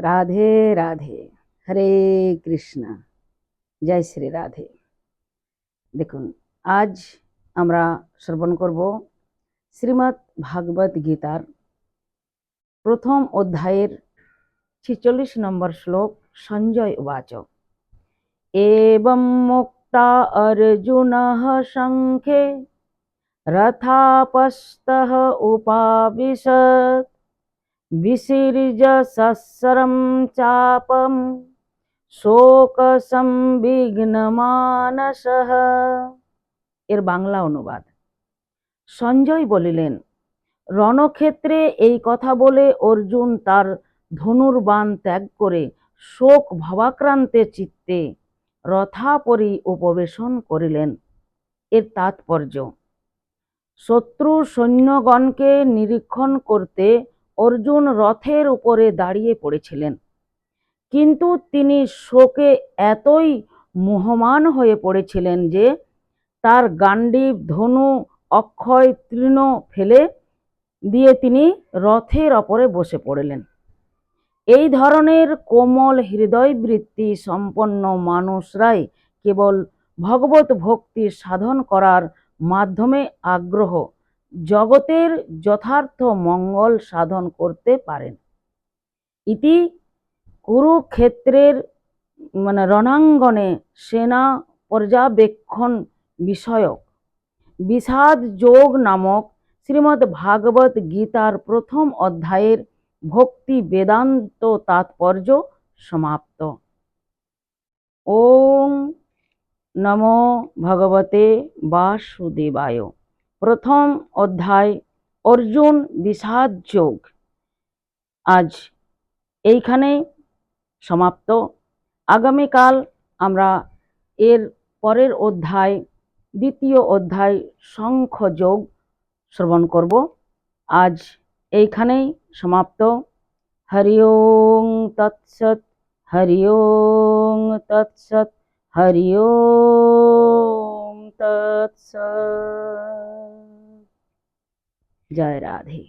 রাধে রাধে। হরে কৃষ্ণ। জয় শ্রী রাধে। দেখুন, আজ আমরা শ্রবণ করব শ্রীমদ্ ভাগবত গীতার প্রথম অধ্যায়ের 46 নম্বর শ্লোক। সঞ্জয় উবাচ এবং মুক্তা অর্জুনঃ সংখ্যে রথাপস্তঃ উপাবিশৎ বিসৃজ্য সহস্রম চাপম শোক সংবিঘ্ন মানসঃ। এর বাংলা অনুবাদ। সঞ্জয় বলিলেন, রণক্ষেত্রে এই কথা বলে অর্জুন তার ধনুর্বাণ ত্যাগ করে শোক ভাবাক্রান্তে চিত্তে রথাপরি উপবেশন করিলেন। এর তাৎপর্য, শত্রু সৈন্যগণকে নিরীক্ষণ করতে অর্জুন রথের উপরে দাঁড়িয়ে পড়েছিলেন, কিন্তু তিনি শোকে এতই মোহমান হয়ে পড়েছিলেন যে তার গান্ডীব, ধনু, অক্ষয় তৃণ ফেলে দিয়ে তিনি রথের ওপরে বসে পড়লেন। এই ধরনের কোমল হৃদয়বৃত্তি সম্পন্ন মানুষরাই কেবল ভগবত ভক্তি সাধন করার মাধ্যমে আগ্রহ জগতের যথার্থ মঙ্গল সাধন করতে পারেন। ইতি কুরুক্ষেত্রের রণাঙ্গনে সেনা পর্যবেক্ষণ বিষয়ক বিষাদ যোগ নামক শ্রীমদ্ ভাগবত গীতার প্রথম অধ্যায়ের ভক্তি বেদান্ত তাৎপর্য সমাপ্ত। ওং নমো ভগবতে বাসুদেবায়। প্রথম অধ্যায় অর্জুন বিষাদ যোগ আজ এইখানে সমাপ্ত। আগামীকাল আমরা এর পরের অধ্যায়, দ্বিতীয় অধ্যায় শঙ্খযোগ শ্রবণ করব। আজ এইখানেই সমাপ্ত। হরি ওং তৎসৎ, হরি ওং তৎসৎ, হরি ওং তৎসৎ। জয় রাধে।